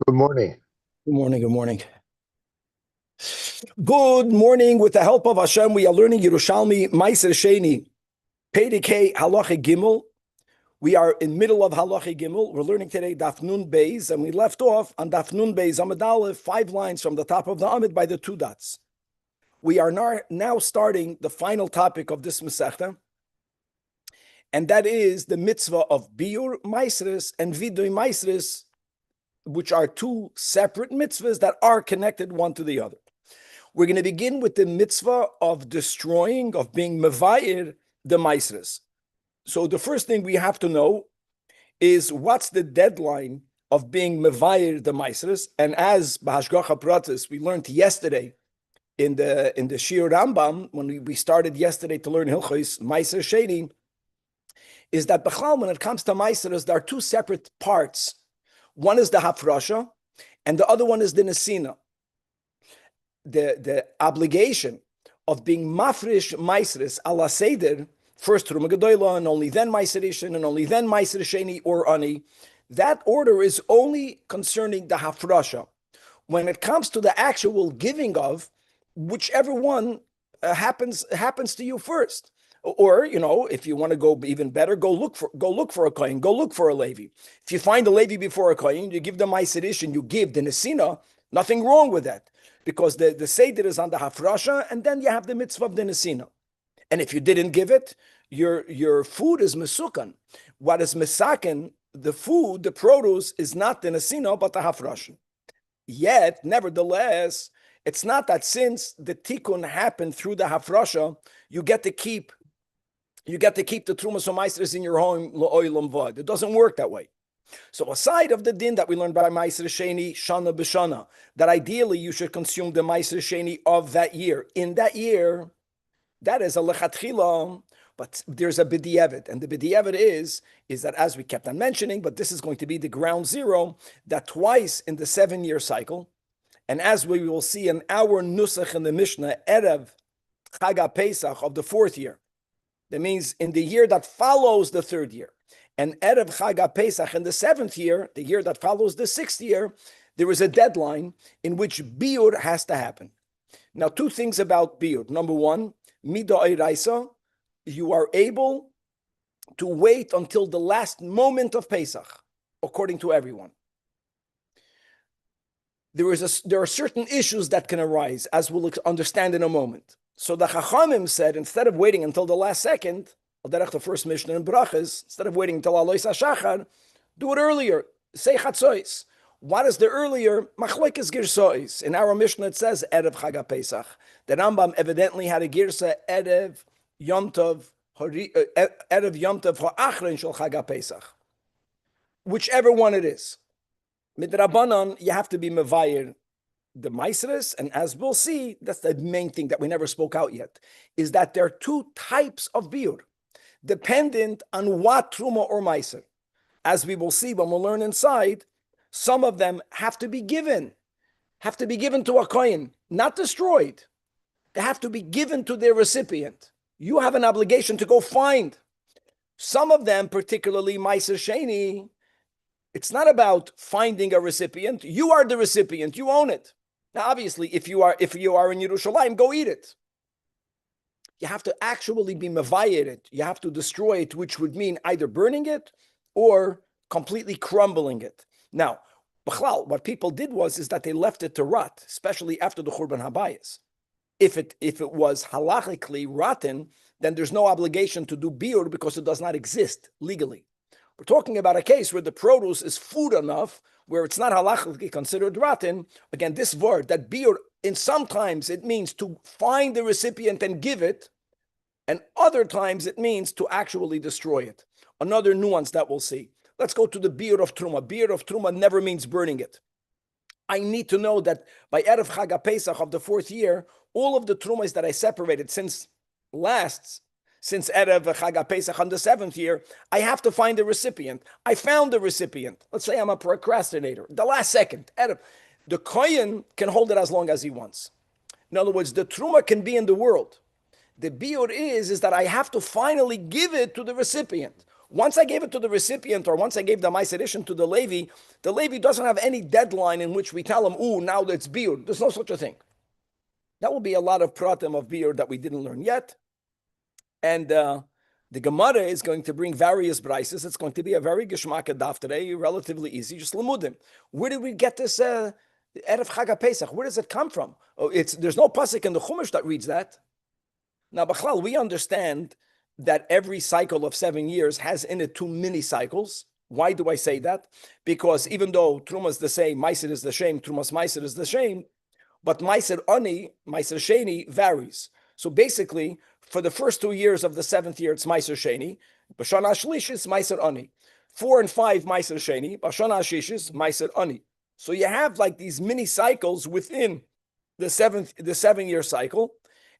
Good morning. Good morning. Good morning. Good morning. With the help of Hashem, we are learning Yerushalmi Meiser Sheni Pedikei Halacha Gimel. We are in middle of Halacha Gimel. We're learning today Daf Nun Beis, and we left off on Daf Nun Beis Amud Aleph, 5 lines from the top of the Amud by the 2 dots. We are now starting the final topic of this Masechta, and that is the mitzvah of Biur Meisres and Vidui Meisres, which are 2 separate mitzvahs that are connected one to the other. We're going to begin with the mitzvah of destroying, of being mevayir the meisres. So the first thing we have to know is what's the deadline of being mevayir the meisres. And as B'hashgacha Pratis, we learned yesterday in the Shir Rambam, when we started yesterday to learn Hilchos Meiser Sheni, is that B'chal, when it comes to meisres, there are 2 separate parts. One is the hafrasha, and the other one is the nesina. The obligation of being mafrish meisres ala seder, first Truma Gedoyla, and only then Meiser Rishon, and only then Meiser Sheni or Ani, that order is only concerning the hafrasha. When it comes to the actual giving of, whichever one happens to you first. Or, if you want to go even better, go look for a kohen, go look for a Levi. If you find a Levi before a kohen, you give the Meiser Rishon, you give the Nesina, nothing wrong with that. Because the Seder is on the Hafrasha, and then you have the mitzvah of the Nesina. And if you didn't give it, your food is Mesukan. What is Mesaken, the food, the produce, is not the Nesina, but the Hafrasha. Yet, nevertheless, it's not that since the Tikkun happened through the Hafrasha, you get to keep the Trumas Meisres in your home, L'oilam Vod. It doesn't work that way. So aside of the din that we learned by Meiser Sheni, Shana B'Shana, that ideally you should consume the Meiser Sheni of that year. In that year, that is a lechatchila, but there's a b'di'evet. And the b'di'evet is that, as we kept on mentioning, but this is going to be the ground zero, that twice in the 7-year cycle, and as we will see in our nusach in the Mishnah, Erev Chag Pesach of the 4th year, that means in the year that follows the 3rd year, and Erev Chag Pesach in the 7th year, the year that follows the 6th year, there is a deadline in which biur has to happen. Now, 2 things about biur. Number 1, midah oraisa, you are able to wait until the last moment of Pesach, according to everyone. There are certain issues that can arise, as we'll understand in a moment. So the Chachamim said, instead of waiting until the last second, the first Mishnah in Brachas, instead of waiting until Alois HaShachar, do it earlier. Say Chatzois. What is the earlier? Machlokes Girsois. In our Mishnah it says Erev Chag Pesach. The Rambam evidently had a Girsa Erev Yom Tov Ha'achron Shel Chag Pesach. Whichever one it is. Midrabanan, you have to be mevayir the meisres, and as we'll see, that's the main thing that we never spoke out yet, is that there are 2 types of biur, dependent on what truma or meiser. As we will see when we'll learn inside, some of them have to be given to a kohen, not destroyed. They have to be given to their recipient. You have an obligation to go find. Some of them, particularly meiser sheni, it's not about finding a recipient. You are the recipient. You own it. Now, obviously, if you are in Yerushalmi, go eat it. You have to actually be mevayir it. You have to destroy it, which would mean either burning it or completely crumbling it. Now, b'chlal, what people did is that they left it to rot, especially after the Churban Habayis. If it was halachically rotten, then there's no obligation to do biur because it does not exist legally. We're talking about a case where the produce is food enough, where it's not halachically considered rotten. Again, this word, that biur, in sometimes it means to find the recipient and give it, and other times it means to actually destroy it. Another nuance that we'll see. Let's go to the biur of truma. Biur of truma never means burning it. I need to know that by Erev Chag Pesach of the 4th year, all of the trumas that I separated since Erev Chag Pesach on the 7th year, I have to find the recipient. I found the recipient. Let's say I'm a procrastinator. The last second, Erev. The kohen can hold it as long as he wants. In other words, the truma can be in the world. The biur is that I have to finally give it to the recipient. Once I gave it to the recipient, or once I gave the Ma'aser Rishon to the Levi doesn't have any deadline in which we tell him, "Ooh, now it's biur." There's no such a thing. That will be a lot of pratim of biur that we didn't learn yet. And the Gemara is going to bring various brises. It's going to be a very geschmack daf today, relatively easy, just limudim. Where did we get this Erev Chag Pesach? Where does it come from? Oh, there's no pasuk in the Chumash that reads that. Now, Bachlal, we understand that every cycle of 7 years has in it 2 mini cycles. Why do I say that? Because even though Truma is the same, Meiser is the same, Trumas Meiser is the same, but Meiser Ani, Meiser Sheni varies. So basically, for the first 2 years of the 7th year, it's Meiser Sheni. B'Shana Shlishis, Meiser Ani. 4 and 5, Meiser Sheni. B'Shana Shishis, Meiser Ani. So you have like these mini cycles within the 7-year cycle.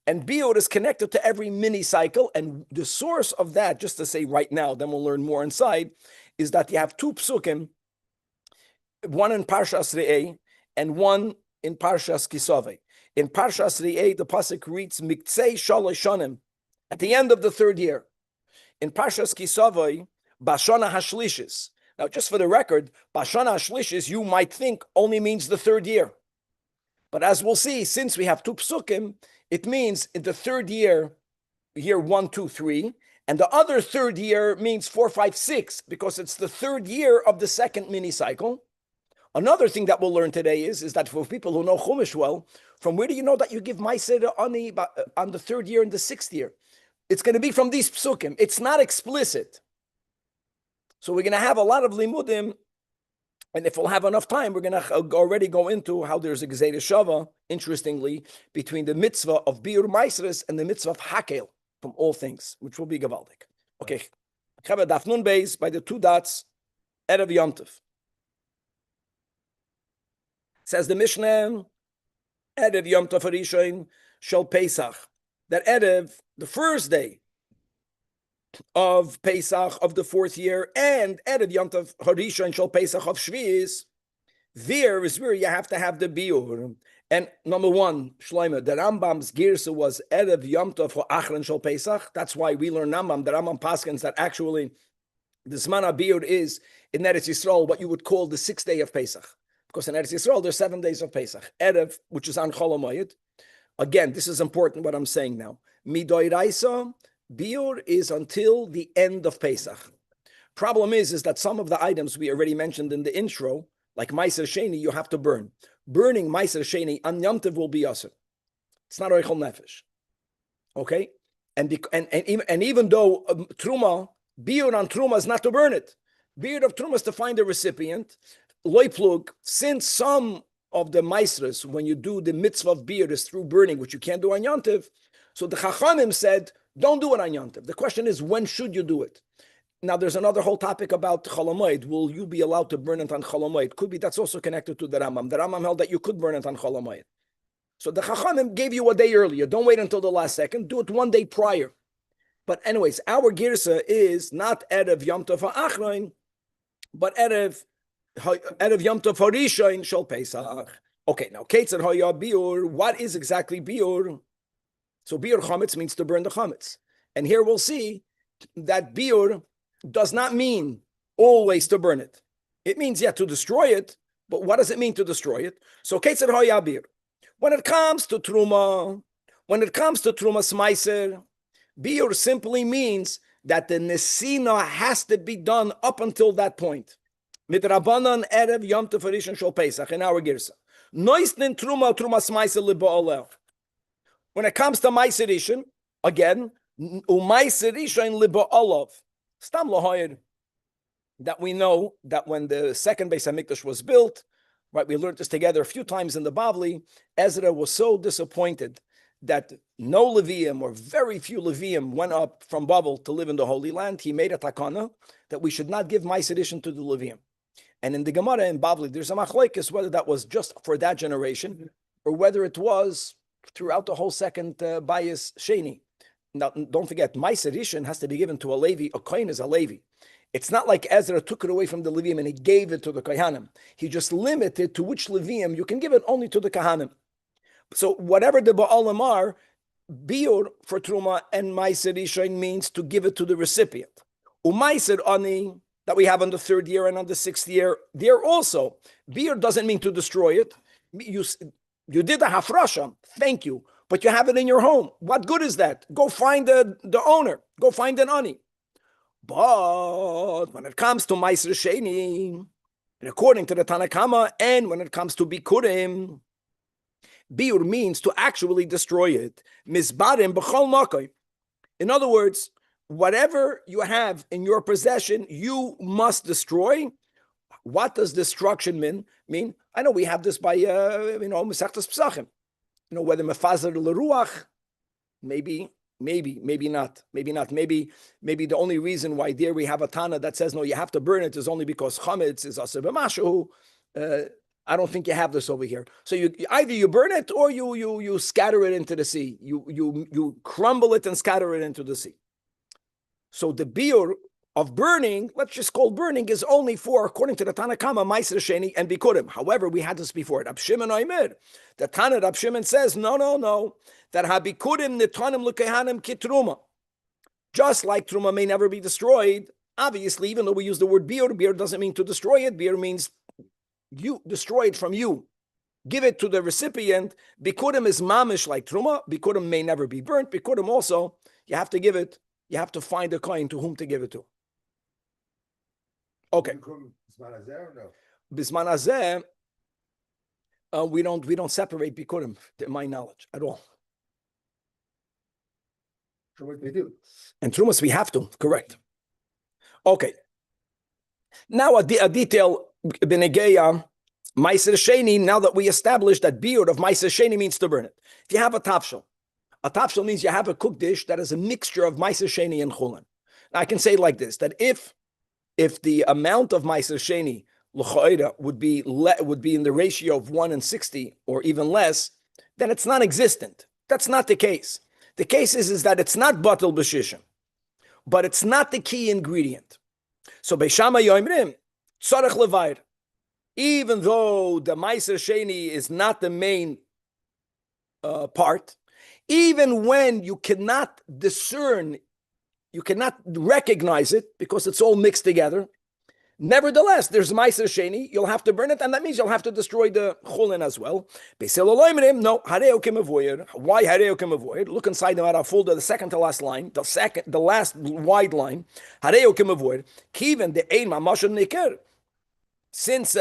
And biur is connected to every mini cycle. And the source of that, just to say right now, then we'll learn more inside, is that you have 2 psukim, one in Parshas Re'eh and one in Parshas Kisaveh. In Parshas Re'eh, the pasuk reads Miktzei Shalosh Shanim, at the end of the 3rd year. In Parshas Kisaveh, Bashana Hashlishis. Now, just for the record, Bashana Hashlishis, you might think only means the 3rd year. But as we'll see, since we have 2 psukim, it means in the 3rd year, year 1, 2, 3, and the other 3rd year means 4, 5, 6, because it's the 3rd year of the 2nd mini cycle. Another thing that we'll learn today is that for people who know Chumash well, from where do you know that you give Ma'aser Ani on the 3rd year and the 6th year? It's going to be from these psukim. It's not explicit. So we're going to have a lot of limudim, and if we'll have enough time, we're going to already go into how there's a Gezerah Shava, interestingly, between the mitzvah of Biur Ma'aseres and the mitzvah of Hakel, from all things, which will be Gavaldik. Okay. Chaveh Daf Nun Beis, by the 2 dots, Erev Yom Tov. Says the Mishnah, Erev Yom Tov Harishon Shel Pesach, that Erev, the first day of Pesach of the 4th year, and Erev Yom Tov Harishon Shel Pesach of Shvi'is, there is where you have to have the biur. And number 1, Shloime, the Rambam's girsa was Erev Yom Tov for Achron Shel Pesach. That's why we learn Rambam. The Rambam paskins that actually the Zman HaBiur is in Eretz Yisrael what you would call the 6th day of Pesach. Because in Eretz Yisrael, there's 7 days of Pesach. Erev, which is on Chol HaMoed. Again, this is important what I'm saying now. Midoiraisa, biur is until the end of Pesach. Problem is that some of the items we already mentioned in the intro, like Ma'aser Sheni, you have to burn. Burning Ma'aser Sheni on Yom Tov will be asur. It's not Oichel Nefesh. Okay? And even though Truma, biur on Truma is not to burn it. Biur of Truma is to find a recipient. Loiplug, since some of the Maasros, when you do the mitzvah of biur is through burning, which you can't do on Yom Tov, so the Chachamim said, don't do it on Yom Tov. The question is, when should you do it? Now, there's another whole topic about Chol HaMoed. Will you be allowed to burn it on Chol HaMoed? Could be that's also connected to the Rambam. The Rambam held that you could burn it on Chol HaMoed. So the Chachamim gave you a day earlier. Don't wait until the last second. Do it 1 day prior. But anyways, our girsa is not Erev Yom Tov HaAchron, but Erev Yom Tov Harishon Shel Pesach. Okay, now Ketzar Haya Biur. What is exactly Biur? So Biur Chametz means to burn the Chametz. And here we'll see that Biur does not mean always to burn it. It means, yeah, to destroy it, but what does it mean to destroy it? So Ketzar Haya Biur. When it comes to Truma, Meiser, Biur simply means that the Nesina has to be done up until that point. Midrabanan Erev Yom Tov Harishon Shel Pesach in our Girsa. Noisnin Trumas Meiser Liba'alev. When it comes to Meiser Rishon, again, Meiser Rishon Liba'alev. Stam Lahoyer. That we know that when the second Beis HaMikdash was built, right, we learned this together a few times in the Bavli, Ezra was so disappointed that no Levium or very few Levium went up from Babel to live in the Holy Land. He made a takana that we should not give Meiser Rishon to the Levium. And in the Gemara in Bavli, there's a machlokes whether that was just for that generation or whether it was throughout the whole second Bayis Sheni. Now, don't forget, Meiser Rishon has to be given to a Levi. A Kohen is a Levi. It's not like Ezra took it away from the Levium and he gave it to the Kohanim. He just limited to which Levium you can give it only to the Kohanim. So whatever the Ba'alim are, Biur for Truma and Meiser Rishon means to give it to the recipient. Umaiser ani, that we have on the 3rd year and on the 6th year, there also, beer doesn't mean to destroy it. You did a hafrasha, thank you, but you have it in your home. What good is that? Go find the owner. Go find an ani. But when it comes to Meiser Sheni, and according to the Tanakama, and when it comes to Bikurim, Biur means to actually destroy it. Mizbarim b'chol makoy. In other words, whatever you have in your possession, you destroy. What does destruction mean? I know we have this by Mesechtas Pesachim. Whether mefazer leruach, maybe not. Maybe the only reason why there we have a Tana that says no, you have to burn it is only because chametz is aser b'mashu. I don't think you have this over here. So either you burn it or you scatter it into the sea. You crumble it and scatter it into the sea. So the biur of burning, let's just call burning, is only for, according to the Tanakama, Meiser Sheni and Bikurim. However, we had this before. Rab Shimon Oimer, the Tana Rab Shimon says, no, that habikurim nitanim lukehanim kitruma. Just like truma may never be destroyed, obviously, even though we use the word biur doesn't mean to destroy it. Biur means you destroy it from you. Give it to the recipient. Bikurim is mamish like truma. Bikurim may never be burnt. Bikurim also, you have to give it. You have to find a coin to whom to give it to. Okay. Bisman hazeh, we don't separate bikurim, to my knowledge, at all. We do. And trumas we have to, correct. Okay. Now a detail benegeya Meiser Sheni. Now that we established that biur of Meiser Sheni means to burn it. If you have a tafshel means you have a cooked dish that is a mixture of Meiser Sheni and chulin. Now I can say it like this: that if the amount of Meiser Sheni l'cha'ira would be in the ratio of 1:60 or even less, then it's non-existent. That's not the case. The case is that it's not batel b'shishim, but it's not the key ingredient. So Beishama yoimrim tzarech levayr. Even though the Meiser Sheni is not the main part, even when you cannot discern, you cannot recognize it because it's all mixed together. Nevertheless, there's Meiser Sheni. You'll have to burn it, and that means you'll have to destroy the chulin as well. No, hareo kemavoyer. Why hareo kemavoyer? Look inside the Marafulda, the second to last line, the last wide line. Hareo kemavoyer. Kiven the ein mamashon niker. Since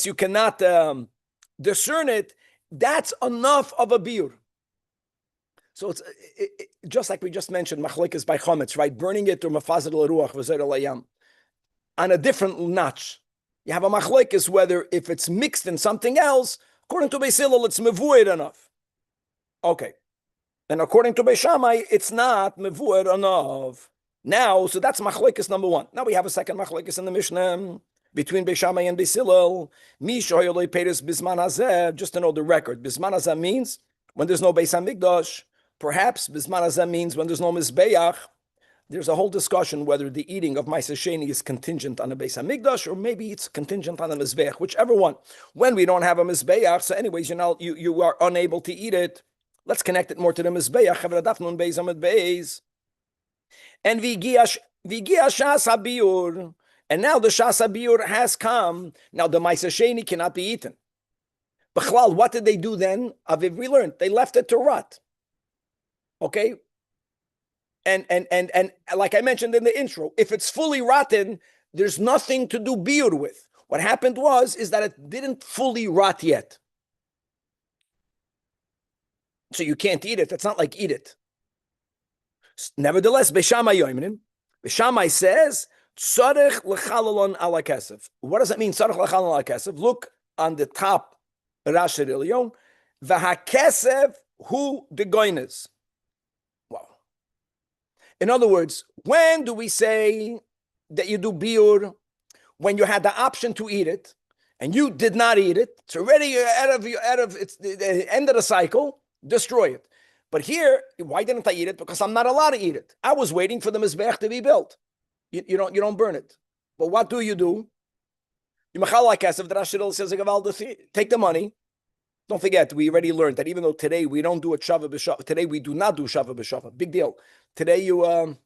you cannot discern it, that's enough of a biur. So it's just like we just mentioned, machlekes by chametz, right? Burning it or mafazer l'ruach v'zer l'yam. On a different notch, you have a machlekes whether if it's mixed in something else, according to Beis Hillel, it's mevued enough. Okay. And according to Beis Shammai, it's not mevued enough. Now, so that's machlekes number 1. Now we have a second machlekes in the Mishnah between Beis Shammai and Beis Hillel. Bisman hazeh, just to know the record. Bisman hazeh means when there's no Beis Hamikdash. Perhaps Bisman hazeh means when there's no Mizbeach. There's a whole discussion whether the eating of Meiser Sheni is contingent on a Beis Hamikdash or maybe it's contingent on a Mizbeach, whichever one. When we don't have a Mizbeach, so anyways, you are unable to eat it. Let's connect it more to the Mizbeach. And Vigia Shas HaBiur. And now the Shas HaBiur has come. Now the Meiser Sheni cannot be eaten. B'chlal, what did they do then? Aviv, we learned. They left it to rot. Okay? And like I mentioned in the intro, if it's fully rotten, there's nothing to do biur with. What happened is that it didn't fully rot yet. So you can't eat it. It's not like eat it. Nevertheless, Beis Shammai yoimrim. Beis Shammai says, tzarech l'chalalon ala kesef. What does that mean, tzarech l'chalalon ala kesef? Look on the top, Rashi Elyon, v'hakesef hu de goynes. Wow. In other words, when do we say that you do biur? When you had the option to eat it, and you did not eat it, it's already out of it's the end of the cycle, destroy it. But here, why didn't I eat it? Because I'm not allowed to eat it. I was waiting for the mizbeach to be built. You don't burn it. But what do? You machal kesef. The Rashi says, take the money. Don't forget, we already learned that even though today we don't do a shava b'shava, today we do not do shava b'shava. Big deal. Today you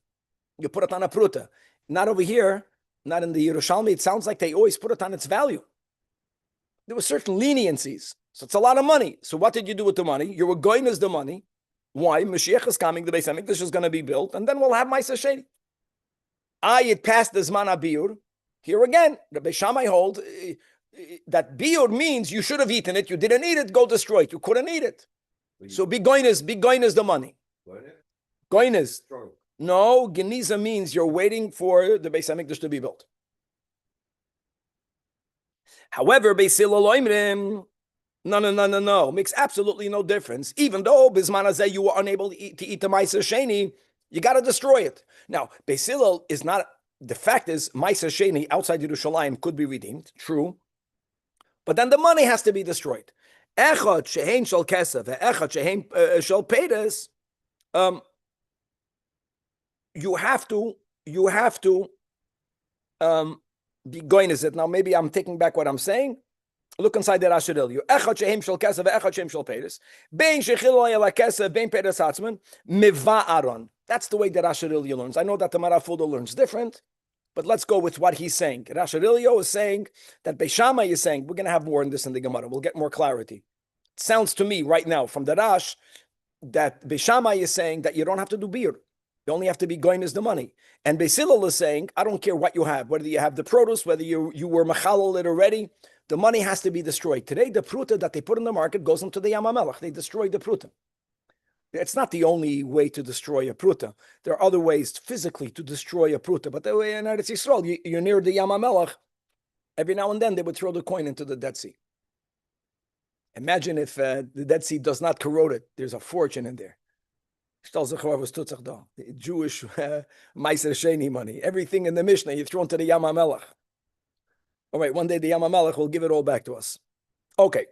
You put it on a pruta. Not over here, not in the Yerushalmi. It sounds like they always put it on its value. There were certain leniencies. So it's a lot of money. So what did you do with the money? You were going as the money. Why? Mashiach is coming. The Beis Hamikdash is going to be built, and then we'll have Ma'aser Sheni. It passed the Zman HaBiur. Here again, the Beis Shammai hold that Biur means you should have eaten it. You didn't eat it. Go destroy it. You couldn't eat it. So be going as the money. Going as. No, Geniza means you're waiting for the Beis Hamikdash to be built. However, Beis Hillel Oimrim, no, makes absolutely no difference. Even though Bizman Hazeh you were unable to eat the Ma'aser Sheni, you got to destroy it. Now, Beis Hillel is not. The fact is, Ma'aser Sheni outside Yerushalayim could be redeemed, true, but then the money has to be destroyed. Echad shehein shel kesef, echad shehein shel peiros. You have to be going as it. Now, maybe I'm taking back what I'm saying. Look inside the Rashidil. You echad sheheim shel kesef, echad sheheim shel peiros. Bein shechil ala kesef, bein peiros atzman miva aron. That's the way that Rashidil learns. I know that the Marafuda learns different, but let's go with what he's saying. Rashidil is saying that Beis Shammai is saying we're going to have more in this in the Gemara. We'll get more clarity. It sounds to me right now from the Rash that Beis Shammai is saying that you don't have to do beer. You only have to be going as the money. And Beis Hillel is saying, I don't care what you have, whether you have the produce, whether you were machalal it already, the money has to be destroyed. Today, the pruta that they put in the market goes into the Yam HaMelech. They destroy the pruta. It's not the only way to destroy a pruta. There are other ways physically to destroy a pruta. But the way in Eretz Yisrael, you're near the Yam HaMelech, every now and then they would throw the coin into the Dead Sea. Imagine if the Dead Sea does not corrode it. There's a fortune in there. The Jewish Ma'aser Sheni money. Everything in the Mishnah, you throw into the Yam HaMelech. All right, one day the Yam HaMelech will give it all back to us. Okay.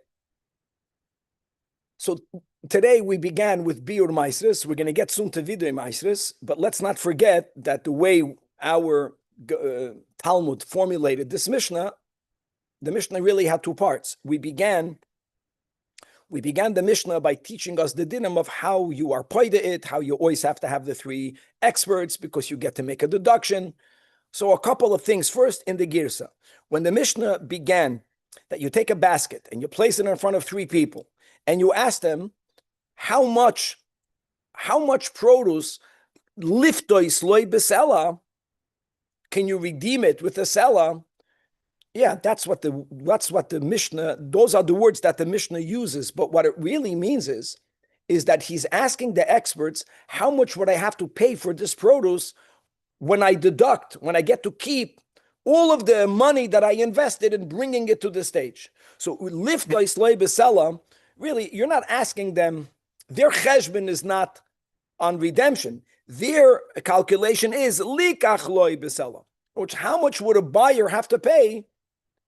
So today we began with Biur Maasros. We're going to get soon to Vidui Maasros, but let's not forget that the way our Talmud formulated this Mishnah, the Mishnah really had two parts. We began the Mishnah by teaching us the dinim of how you are paida it, how you always have to have the three experts because you get to make a deduction. So a couple of things. First, in the Girsa, when the Mishnah began that you take a basket and you place it in front of three people and you ask them how much produce liftois loy besela can you redeem it with a sela? Yeah, that's what the Mishnah, those are the words that the Mishnah uses. But what it really means is that he's asking the experts, how much would I have to pay for this produce when I get to keep all of the money that I invested in bringing it to the stage? So lift loy besela, really, you're not asking them, their cheshbon is not on redemption. Their calculation is likach loy besela, which how much would a buyer have to pay?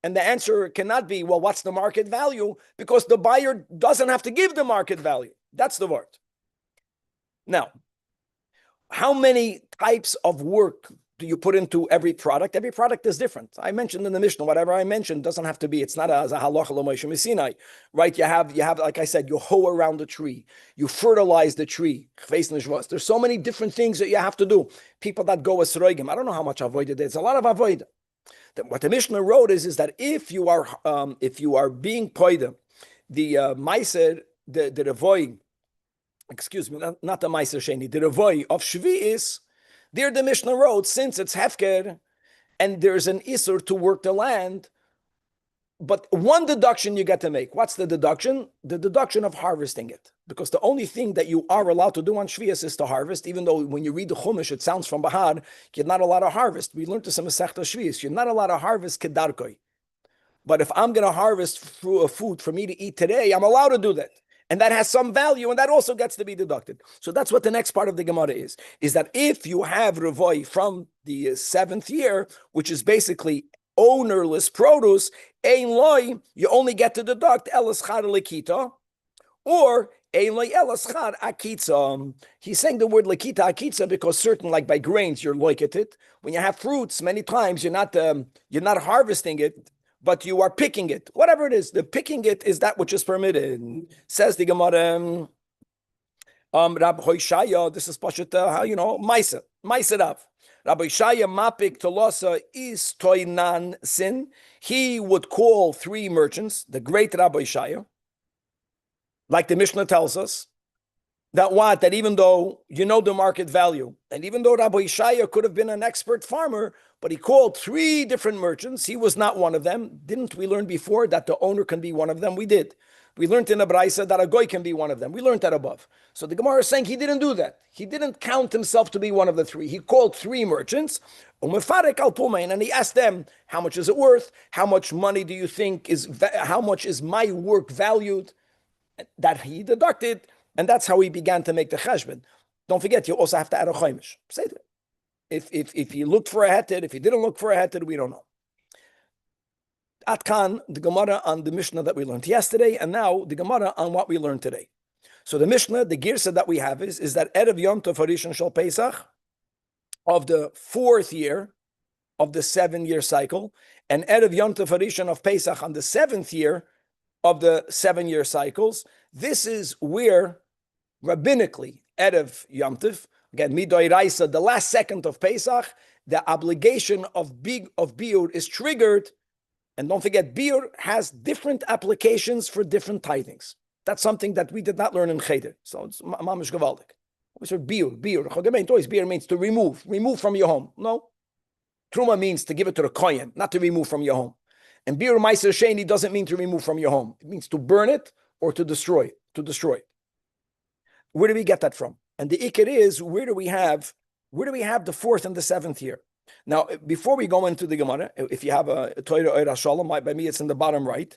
And the answer cannot be, well, what's the market value? Because the buyer doesn't have to give the market value. That's the word. Now, how many types of work do you put into every product? Every product is different. I mentioned in the Mishnah, whatever I mentioned doesn't have to be, it's not a halacha l'Moshe Messinai, right? You have, like I said, you hoe around the tree, you fertilize the tree. There's so many different things that you have to do. People that go as roigim, I don't know how much avoided there's a lot of avoid. What the Mishnah wrote is that if you are being poida, the meiser, the revoi, excuse me, not the meiser sheni, the revoi of shvi'is, there the Mishnah wrote, since it's hefker and there's an isur to work the land, but one deduction you get to make. What's the deduction? The deduction of harvesting it. Because the only thing that you are allowed to do on Shvias is to harvest, even though when you read the Chumash, it sounds from Bahar, you're not allowed to harvest. We learned this in Masechta Shvias. You're not allowed to harvest kedarkoi. But if I'm going to harvest food for me to eat today, I'm allowed to do that. And that has some value, and that also gets to be deducted. So that's what the next part of the Gemara is that if you have Revoi from the seventh year, which is basically ownerless produce, ein loy, you only get to deduct elas chad lekita, or ein loy elas chad akitza. He's saying the word lekita akitza because certain, like by grains, you're loik at it. When you have fruits, many times you're not harvesting it, but you are picking it. Whatever it is, the picking it is that which is permitted. Says the Gemara, Rabbi Hoshaya, this is Pashat, maisa it up. Rabbi Shaya Mapik Tolosa is Toinan Sin. He would call three merchants, the great Rabbi Shaya, like the Mishnah tells us, that even though you know the market value, and even though Rabbi Shaya could have been an expert farmer, but he called three different merchants, he was not one of them. Didn't we learn before that the owner can be one of them? We did. We learned in the Braisa that a goy can be one of them. We learned that above. So the Gemara is saying he didn't do that. He didn't count himself to be one of the three. He called three merchants, and he asked them, how much is it worth? How much money do you think how much is my work valued? That he deducted, and that's how he began to make the cheshbon. Don't forget, you also have to add a chaimish. If he looked for a heter, if he didn't look for a heter, we don't know. Atkan, the Gemara on the Mishnah that we learned yesterday, and now the Gemara on what we learned today. So the Mishnah, the girsa that we have is that Erev Yom Tov Harishon Shel Pesach of the 4th year of the 7-year cycle, and Erev Yom Tov Harishon of Pesach on the 7th year of the 7-year cycles. This is where rabbinically Erev Yom Tov, again Midoi Raisa, the last second of Pesach, the obligation of biur is triggered. And don't forget, biur has different applications for different tithings. That's something that we did not learn in Cheder. So it's mamish gavaldik. We said biur. Biur means to remove from your home. No. Truma means to give it to the kohen, not to remove from your home. And biur meiser sheni doesn't mean to remove from your home. It means to burn it or to destroy it. Where do we get that from? And the ikar is, where do we have the 4th and the 7th year? Now, before we go into the Gemara, if you have a Torah or Shalom, by me it's in the bottom right.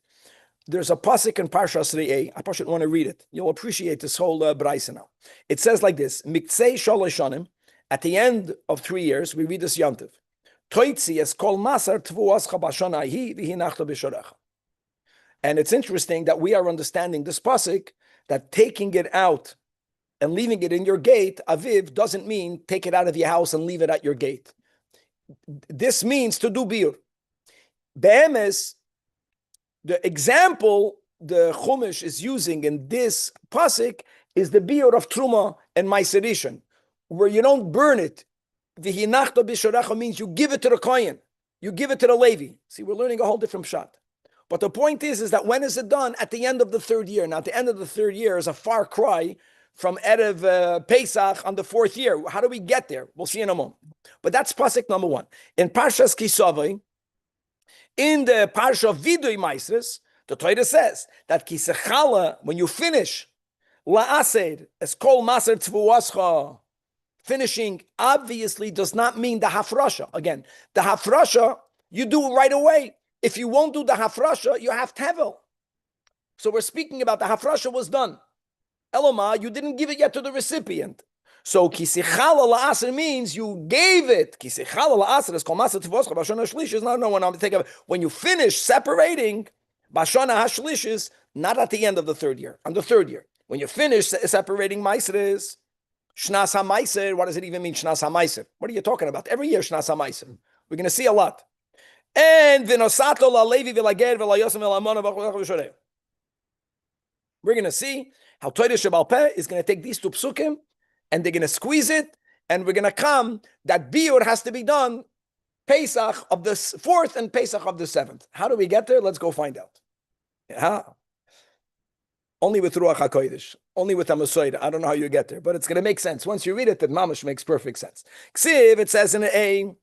There's a pasuk in Parshas Re'eh. I probably want to read it. You'll appreciate this whole Braisa now. It says like this: Miktsei Shalosh Shanim. At the end of 3 years, we read this Yontiv. Toitzi es kol masar tvuascha b'shanahi v'hinachta b'shorecha. And it's interesting that we are understanding this pasuk that taking it out and leaving it in your gate, aviv, doesn't mean take it out of your house and leave it at your gate. This means to do biur. Be'emes, the example the Chumash is using in this pasuk is the biur of Truma and Meiserishan, where you don't burn it. V'hinachta b'shorecha means you give it to the Kohen, you give it to the Levi. See, we're learning a whole different shot. But the point is that when is it done? At the end of the 3rd year. Now, at the end of the 3rd year is a far cry from Erev Pesach on the 4th year. How do we get there? We'll see in a moment. But that's pasuk number 1. In Parshas Kisavai, in the Parsha of Vidui Maisres, the Torah says that Kisechala, when you finish, La'aser, es kol maser tzvuascha, finishing obviously does not mean the hafrasha. Again, the hafrasha, you do right away. If you won't do the hafrasha, you have tevel. So we're speaking about the hafrasha was done. Eloma, you didn't give it yet to the recipient. So kisichala la'aser means you gave it. Kisichala la'aser is kol maser tivoscha b'shana shlish is not when I'm thinking of when you finish separating b'shana hashlish is not at the end of the 3rd year, on the 3rd year. When you finish separating meiser shnas ha-meiser. What does it even mean shnas ha-meiser? What are you talking about? Every year shnas ha-meiser. We're going to see a lot. And v'nosato la'levi v'lager v'layosem v'lamona v'chorech. We're going to see how Torah Shebal Peh is going to take these 2 psukim and they're going to squeeze it, and we're going to come that biur has to be done Pesach of the 4th and Pesach of the 7th. How do we get there? Let's go find out. Yeah. Only with Ruach HaKodesh, only with Amasoida. I don't know how you get there, but it's going to make sense. Once you read it, the mamash makes perfect sense. Ksiv, it says in A,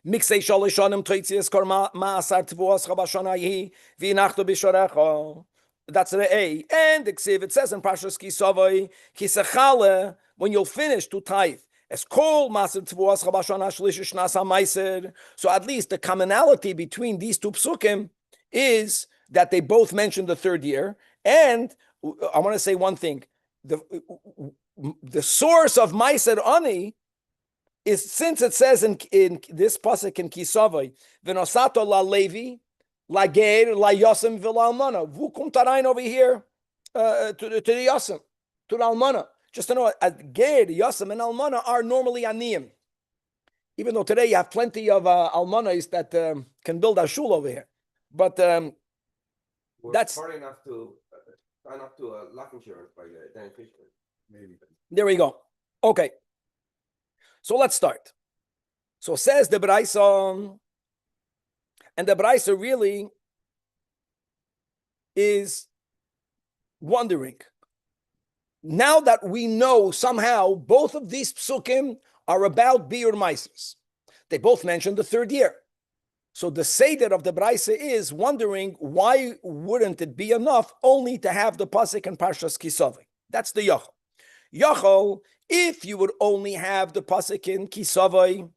Miksei shalosh shanim toitzias kor ma'asar tvuascha b'shanayi v'inachto b'shorecha. That's the A. And the Ksiv, it says in Parshas Kisavai, Kisachale, when you'll finish to tithe, as kol maser tvuascha b'shana shlish shnas ha-meiser. So at least the commonality between these 2 psukim is that they both mention the 3rd year. And I want to say one thing. The source of Meiser Ani is, since it says in this pasuk in Kisavai, V'nosato la Levi, la Ger, la Yosem, v'la Almana. Vukum tarain over here to the Yosem, to the Almana. Just to know, Ger, Yosem, and Almana are normally Aniyim. Even though today you have plenty of Almanas that can build a shul over here. But that's hard enough to sign up to a life insurance by Dan Fishman. Maybe. There we go. Okay. So let's start. So says the Braisa, and the Braisa really is wondering. Now that we know somehow both of these psukim are about Biur Maisers, they both mention the third year. So the Seder of the Braisa is wondering why wouldn't it be enough only to have the pasuk in Parshas Kisavai? That's the Yachol. Yachol, if you would only have the pasuk in Kisavai,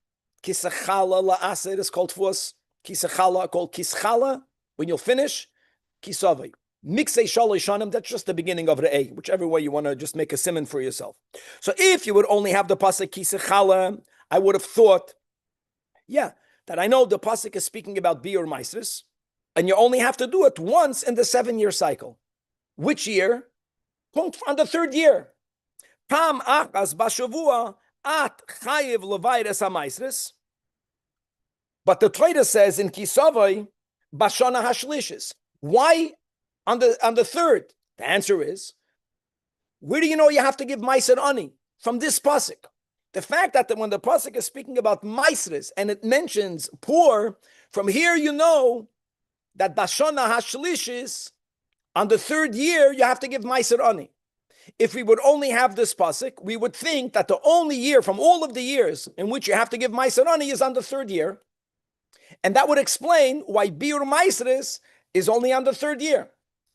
Kisachala la'aser is called Fuas, Kisachala called Kischala, when you'll finish, Kisavai. Miksei Shalosh Shanim, that's just the beginning of the A, whichever way you want to just make a simon for yourself. So if you would only have the pasuk Kisachala, I would have thought, that I know the pasuk is speaking about Biur Maisris, and you only have to do it once in the 7-year cycle. Which year? On the third year. Pam achas bashavua at chayiv levayres hamaisris. But the Torah says in Kisavai, bashana hashlishis. Why on the third? The answer is, where do you know you have to give Maiser Ani? From this pasuk. The fact that when the pasuk is speaking about Maisris and it mentions poor, from here you know that bashana hashlishis, on the third year you have to give Maiser Ani. If we would only have this pasuk, we would think that the only year from all of the years in which you have to give Maiser Ani is on the third year. And that would explain why Biur Maisris is only on the third year.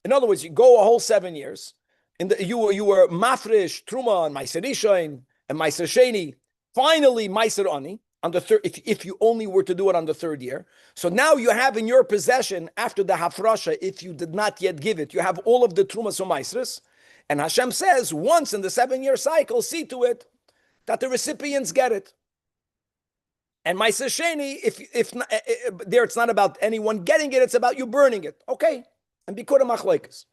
In other words, you go a whole 7 years. You were Mafresh, Truma, and Maiser Rishon, and Maiser Sheni. Finally, Maiser Ani on the third. If you only were to do it on the third year, so now you have in your possession after the Hafrasha, if you did not yet give it, you have all of the Trumas or Maisres. And Hashem says, once in the 7-year cycle, see to it that the recipients get it. And Maiser Sheni, if not, there it's not about anyone getting it, it's about you burning it. Okay, and Bikuda Machlekes.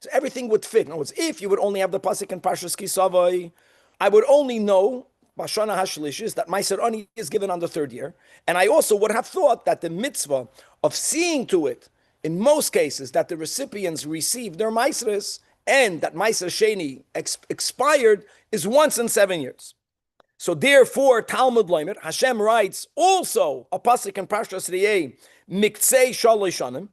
So everything would fit. In other words, if you would only have the pasuk in Parshas Kisavai, I would only know Bashana Hashlishis that Maiser Ani is given on the third year, and I also would have thought that the mitzvah of seeing to it, in most cases, that the recipients receive their Maisres and that Maiser Sheni expired is once in 7 years. So therefore, Talmud Leimer, Hashem writes also a pasuk in Parshas Riyeh, Miktsei Shalosh Shanim,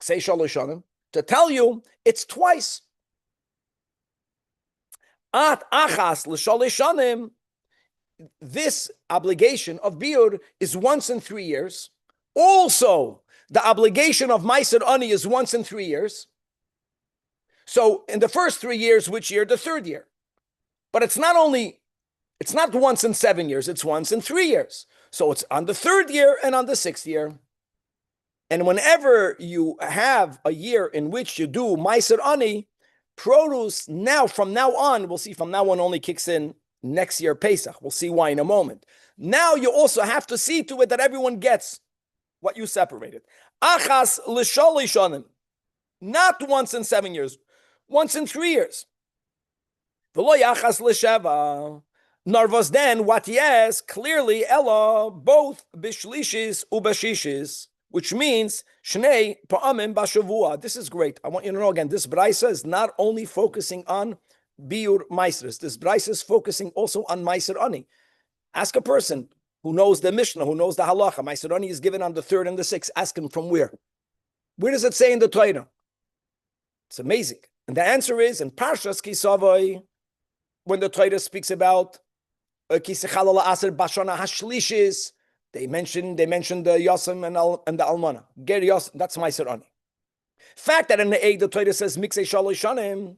Say Shalosh Shanim, to tell you it's twice. At achas l'shalosh shanim, this obligation of biur is once in 3 years. Also, the obligation of Maiser Ani is once in 3 years. So in the first 3 years, which year? The third year. But it's not once in 7 years, it's once in 3 years. So it's on the third year and on the 6th year. And whenever you have a year in which you do Maiser Ani, produce from now on, we'll see from now on only kicks in next year Pesach. We'll see why in a moment. Now you also have to see to it that everyone gets what you separated. Achas l'shalosh shanim, not once in 7 years, once in 3 years. V'lo yachas l'sheva. Narvas then what yes clearly Ella both bishlishis ubashishis, which means Shnei Pa'amim Bashavua. This is great. I want you to know again, this Braisa is not only focusing on Biur Maisres. This Braisa is focusing also on Maiser Ani. Ask a person who knows the Mishnah, who knows the Halacha. Maiser Ani is given on the 3rd and the 6th. Ask him from where. Where does it say in the Torah? It's amazing. And the answer is in Parshas Kisavai, when the Torah speaks about Kisechala La'aser Bashana Hashlishis, They mentioned the Yosem and the Almana. Ger Yosem, that's Maiser Ani. Fact that in the A, the Torah says Miksei Shalosh Shanim.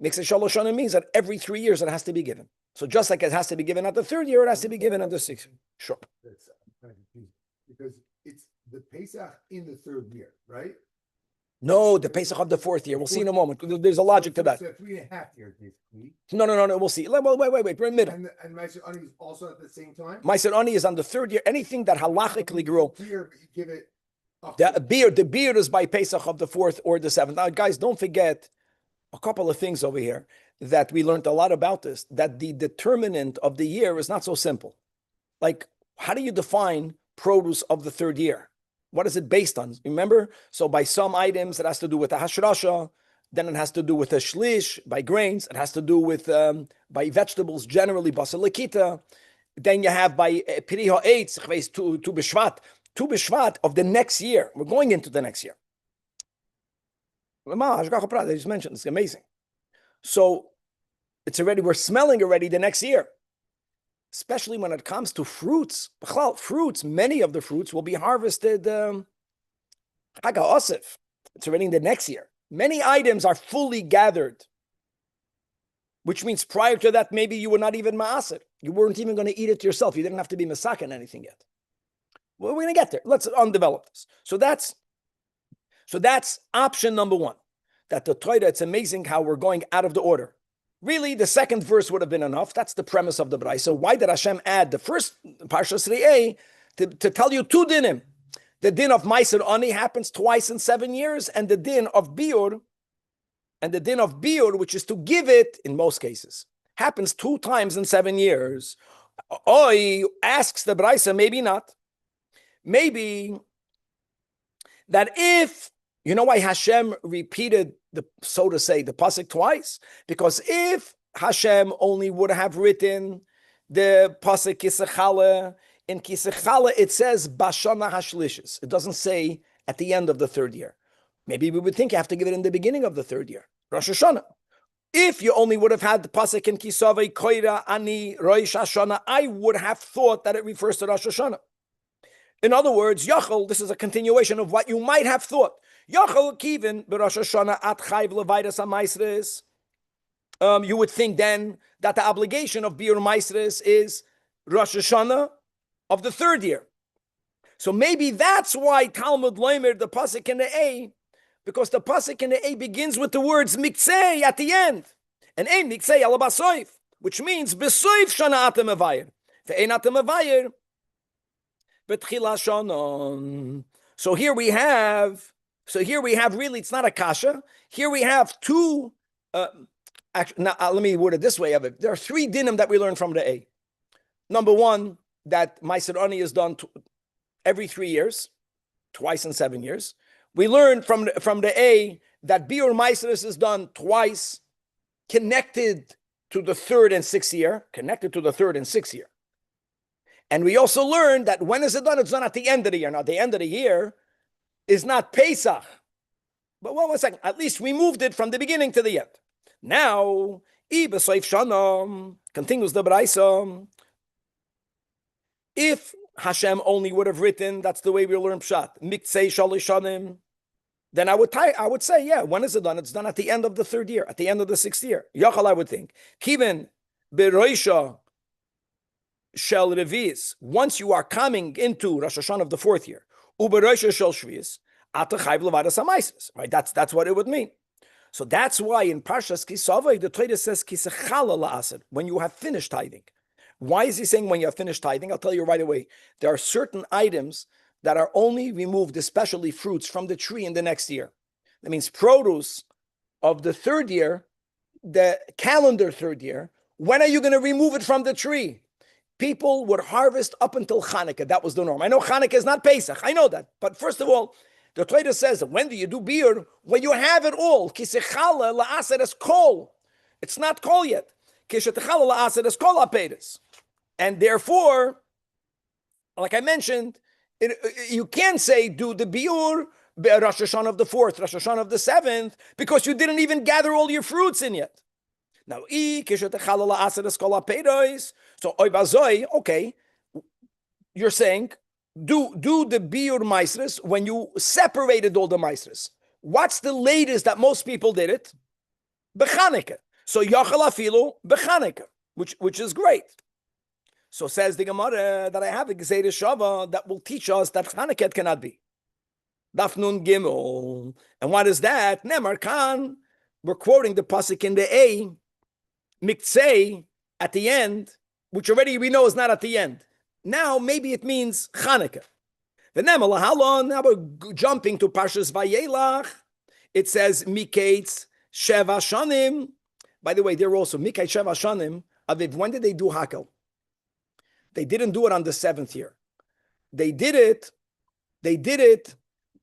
Miksei Shalosh Shanim means that every 3 years it has to be given. So just like it has to be given at the 3rd year, it has to be given at the 6th year. Sure. That's kind of confusing because it's the Pesach in the 3rd year, right? No, the Pesach of the 4th year. We'll see in a moment. There's a logic to that. So 3.5 years, basically. No. We'll see. Wait. We're in the middle. And Maiser Ani is also at the same time? Maiser Ani is on the 3rd year. Anything that halachically grew. Beer, but you give it up The beer is by Pesach of the 4th or the 7th. Now, guys, don't forget a couple of things over here that we learned a lot about this, that the determinant of the year is not so simple. Like, how do you define produce of the 3rd year? What is it based on? Remember? So by some items, it has to do with the hashrasha. Then it has to do with the shlish. By grains, it has to do with, by vegetables, generally, basalikita. Then you have by Piri Ha'etz, Tu B'Shvat of the next year. We're going into the next year. I just mentioned, it's amazing. So it's already, we're smelling already the next year. Especially when it comes to fruits. Fruits, many of the fruits will be harvested Haga Osif. It's already in the next year. Many items are fully gathered, which means prior to that, maybe you were not even ma'aser. You weren't even going to eat it yourself. You didn't have to be masakin anything yet. Well, we're going to get there. Let's undevelop this. So that's option number one. That the Torah, it's amazing how we're going out of the order. Really, the second verse would have been enough. That's the premise of the Brai. So why did Hashem add the first Parshas Re'eh to tell you two dinim? The din of Meiser Ani happens twice in 7 years, and the din of Biur, which is to give it, in most cases, happens 2 times in 7 years. Oi asks the Braisa, maybe not. Maybe that if, you know why Hashem repeated so to say, the pasuk twice? Because if Hashem only would have written the pasuk Kisechale, in Kisechale it says Bashana Hashlishis. It doesn't say at the end of the 3rd year. Maybe we would think you have to give it in the beginning of the 3rd year, Rosh Hashanah. If you only would have had the pasuk in Kisavei Koira Ani Rosh Hashanah, I would have thought that it refers to Rosh Hashanah. In other words, Yachal, this is a continuation of what you might have thought. Yachal Kivin B'Rosh Hashanah At Chayv Levidas HaMaisres. You would think then that the obligation of Biur Maisres is Rosh Hashanah of the 3rd year. So maybe that's why Talmud Leimer the pasuk in the A, because the pasuk in the A begins with the words Miktzei at the end, and Ein Miktzei Ala Basoif, which means Besoif Shana Atem Avayir, Ve'ein Atem Avayir B'Tchila Shanon. So here we have really, it's not a kasha. Here we have two, now let me word it this way. There are 3 dinim that we learn from the A. Number 1, that Meiser Ani is done every 3 years, twice in 7 years. We learn from the A that Biur Meiseres is done twice, connected to the 3rd and 6th year. And we also learned that when is it done? It's done at the end of the year. Now, the end of the year is not Pesach. But 1 second. At least we moved it from the beginning to the end. Now, Ibesoif Shanam, continues the Braisa. If Hashem only would have written, that's the way we learn Pshat, Miktzei Shalish Shanim, then I would say, yeah, when is it done? It's done at the end of the 3rd year, at the end of the 6th year. Yachal, I would think. Kiven Beroisha Shel Revis, once you are coming into Rosh Hashanah of the 4th year, Uberoisha Shel Shvius, Atachayv Levadas HaMaises, right? That's what it would mean. So that's why in Parshas Kisavai, the Torah says Kisechala La'asad, when you have finished tithing. Why is he saying when you have finished tithing? I'll tell you right away. There are certain items that are only removed, especially fruits, from the tree in the next year. That means produce of the 3rd year, the calendar 3rd year. When are you going to remove it from the tree? People would harvest up until Hanukkah. That was the norm. I know Hanukkah is not Pesach. I know that. But first of all, the Torah says that when do you do beer? When you have it all. Kisechala la'aser es kol. It's not kol yet. Kisechala la'aser es kol apedes. And therefore, like I mentioned, you can't say do the biur Rosh Hashanah of the 4th, Rosh Hashanah of the 7th, because you didn't even gather all your fruits in yet. Now, so okay, you're saying do the biur maisres when you separated all the maisres. What's the latest that most people did it? B'Chanukah. So yachal afilu b'Chanukah, which is great. So says the Gemara that I have a Gezeirah Shava that will teach us that Chanukah cannot be. Daf Nun Gimel. And what is that? Nemar Khan. We're quoting the pasuk in the A, Miktzei, at the end, which already we know is not at the end. Now maybe it means Chanukah. The Nemar Lahalon. Now we're jumping to Parshas Vayelach. It says Miketz Sheva Shanim. By the way, there also Miketz Sheva Shanim. Aviv, when did they do Hakel? They didn't do it on the 7th year. They did it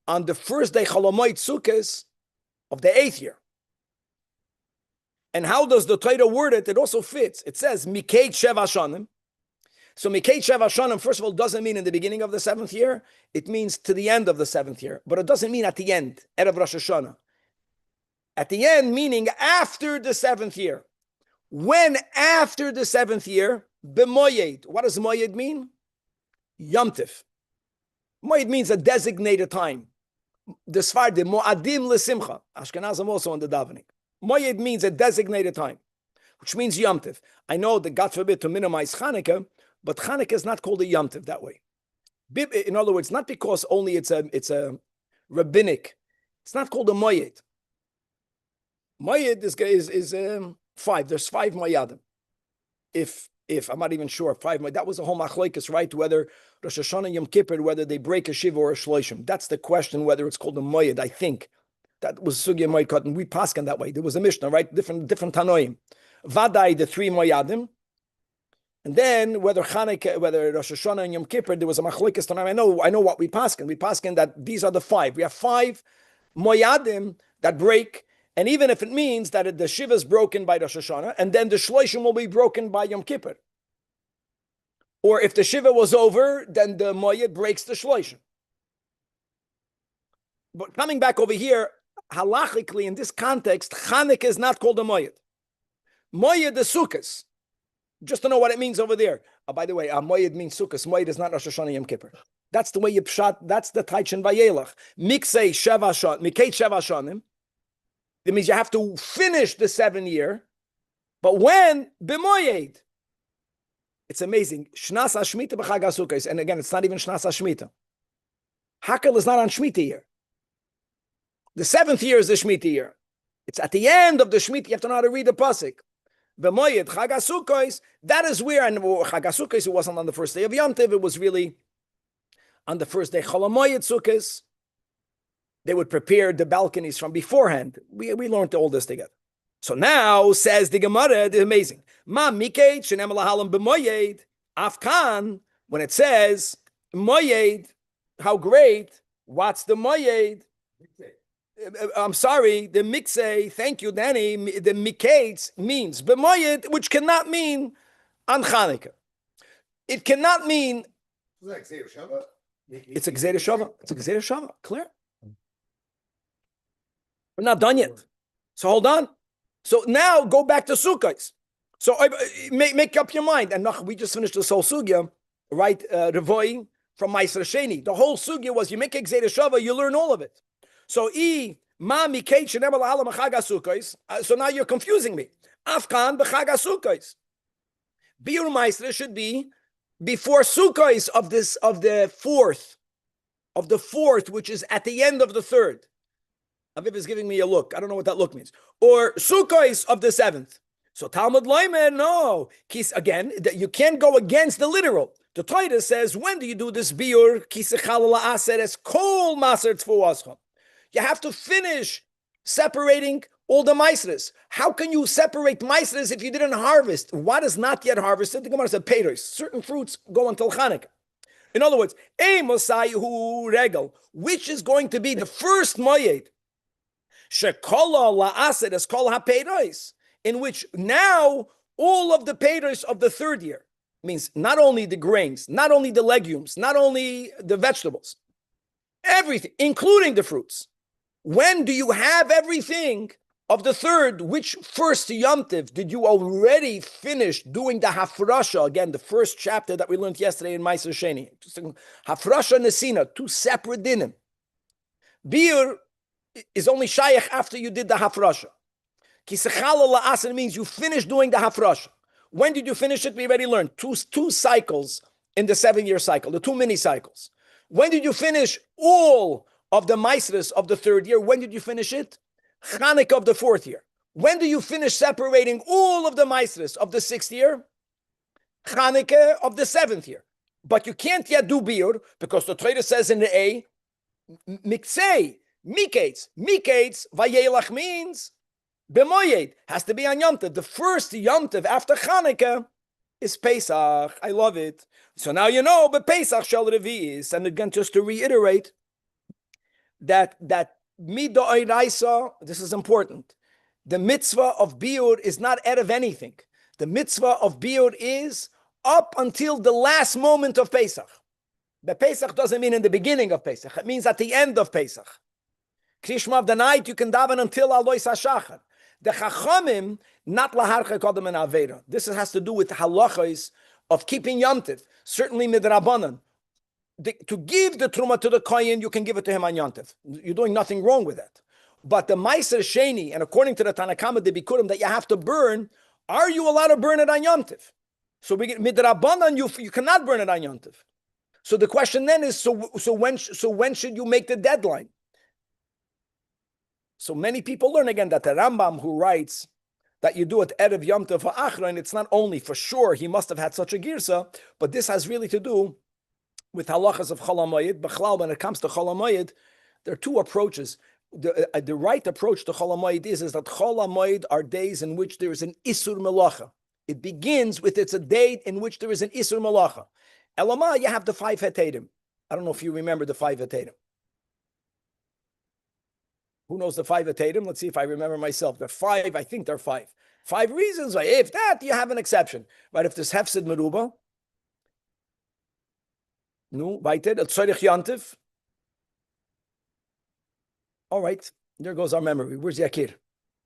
on the first day Cholomoid Sukkos of the 8th year. And how does the Torah word it? It also fits. It says Miketz Sheva Shanim. So Mikei Sheva Shanim, first of all, doesn't mean in the beginning of the 7th year. It means to the end of the 7th year. But it doesn't mean at the end, Erev Rosh Hashanah. At the end, meaning after the 7th year. When after the 7th year, b'moyed. What does moyed mean? Yom Tif. Moyed means a designated time. The Sfardim, mo'adim l'simcha. Ashkenazim also on the davening. Moyed means a designated time, which means Yom Tif. I know that, God forbid, to minimize Chanukah, but Chanukah is not called a Yom Tif that way. In other words, not because only it's a rabbinic. It's not called a moyed. Moyed is 5. There's 5 moyadim. If I'm not even sure, 5 moyed. That was a whole machlokes, right? Whether Rosh Hashanah and Yom Kippur, whether they break a shiva or a shloshim. That's the question. Whether it's called a moyed. I think that was sugya moyed cut, and we pasken that way. There was a mishnah, right? Different tanoim. Vadai, the 3 moyadim. And then whether Chanukah, whether Rosh Hashanah and Yom Kippur, there was a machlokes tanoim. I know what we pasken. We pasken that these are the 5. We have 5 moyadim that break. And even if it means that the shiva is broken by Rosh Hashanah, and then the shloshim will be broken by Yom Kippur. Or if the shiva was over, then the moyed breaks the shloshim. But coming back over here, halachically in this context, Chanukah is not called a moyed. Moyed is sukkos. Just to know what it means over there. By the way, moyed means sukkos. Moyed is not Rosh Hashanah Yom Kippur. That's the way you pshat. That's the taichin vayelach. Miksei sheva shon, mikei sheva shonim. That means you have to finish the 7 year, but when b'moyed, it's amazing. Shnas Hashmita b'Chag HaSukkos, and again, it's not even Shnas Hashmita. Hakel is not on Shemitah year. The 7th year is the Shemitah year. It's at the end of the Shemitah. You have to know how to read the pasuk. B'moyed Chag HaSukkos. That is where, and Chag HaSukkos, it wasn't on the first day of Yom Tov. It was really on the first day Chol HaMoyed Sukkos. They would prepare the balconies from beforehand. We learned all this together. So now, says the Gemara, it's amazing. Ma mikei shenem lahalam b'moyed afkan, when it says moyed, how great, what's the moyed? I'm sorry, the miksei, thank you, Danny, the miketz means b'moyed, which cannot mean on Chanukah. It cannot mean... It's like Shava. It's a Gzeira Shava. It's a Gzeira Shava, clear? We're not done yet. So hold on. So now go back to Sukkot. So make up your mind. And we just finished this whole sugya, right? Revoi from Meiser Sheni. The whole sugya was you make a Gzeira Shava, you learn all of it. So so now you're confusing me. Afkan b'Chag HaSukkos. Biur Meiser should be before Sukkot of the fourth, which is at the end of the 3rd. Aviv is giving me a look. I don't know what that look means. Or Sukkos of the 7th. So Talmud Loimer, no. Again, you can't go against the literal. The Torah says, when do you do this biur? Kol maser. You have to finish separating all the maisres. How can you separate maisres if you didn't harvest? What is not yet harvested? The Gemara said peiros. Certain fruits go until Chanukah. In other words, Mosaihu regel, which is going to be the first moyed, shekola la'ased es kol ha'peiros, in which now all of the peiros of the 3rd year, means not only the grains, not only the legumes, not only the vegetables, everything, including the fruits. When do you have everything of the 3rd? Which first Yom Tov did you already finish doing the hafrasha? Again, the first chapter that we learned yesterday in Meiser Sheni. Hafrasha Nesina, 2 separate dinim. Biur is only shayach after you did the hafrasha. Kisechala la'asen means you finished doing the hafrasha. When did you finish it? We already learned two cycles in the 7-year cycle, the 2 mini cycles. When did you finish all of the maisres of the 3rd year? When did you finish it? Chanukah of the 4th year. When do you finish separating all of the maisres of the 6th year? Chanukah of the 7th year. But you can't yet do biur because the Torah says in the A, miksei, miketz, vayelach means b'moyed, has to be on Yom Tov. The first Yom Tov after Chanukah is Pesach. I love it. So now you know, but Pesach shel Revi'is. And again, just to reiterate that midoiraisa, this is important. The mitzvah of biur is not out of anything. The mitzvah of biur is up until the last moment of Pesach. The Pesach doesn't mean in the beginning of Pesach. It means at the end of Pesach. Krishma of the night, you can daven until Alois HaShachar. The Chachamim, not laharche kodem and avera. This has to do with halachos of keeping Yom Tov. Certainly midrabanan. To give the truma to the kohen, you can give it to him on Yom Tov. You're doing nothing wrong with that. But the Meiser Sheni, and according to the Tanakama, the Bikurim that you have to burn, are you allowed to burn it on Yom Tov? So we get midrabanan, you cannot burn it on Yom Tov. So the question then is, so when should you make the deadline? So many people learn again that the Rambam, who writes that you do it Erev Yom Tov Ha'achra, and it's not only for sure he must have had such a girsa, but this has really to do with halachas of Chol HaMoed. B'chlal, when it comes to Chol HaMoed, there are two approaches. The right approach to Chol HaMoed is that Chol HaMoed are days in which there is an Isur Melacha. It begins with it's a day in which there is an Isur Melacha. Elamah, you have the 5 heterim. I don't know if you remember the 5 heterim. Who knows the 5 heterim? Let's see if I remember myself. There are 5, I think there are 5. 5 reasons. If that, you have an exception. Right? If there's hefsid meruba, no, weiter, el tzorich yantiv. All right, there goes our memory. Where's Yakir?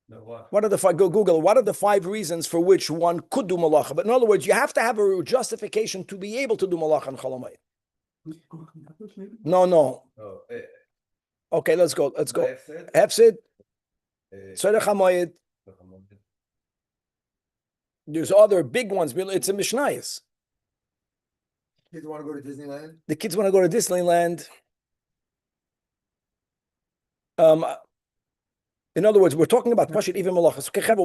No, what? What are the 5? Go Google. What are the 5 reasons for which one could do malacha? But in other words, you have to have a justification to be able to do malacha on Chol HaMoed. No. Oh, Okay, let's go. Hefsid, tzorich hamoed. There's other big ones. It's a Mishnayos. Kids want to go to Disneyland? The kids want to go to Disneyland. In other words, we're talking about Pashit even malachas. Okay,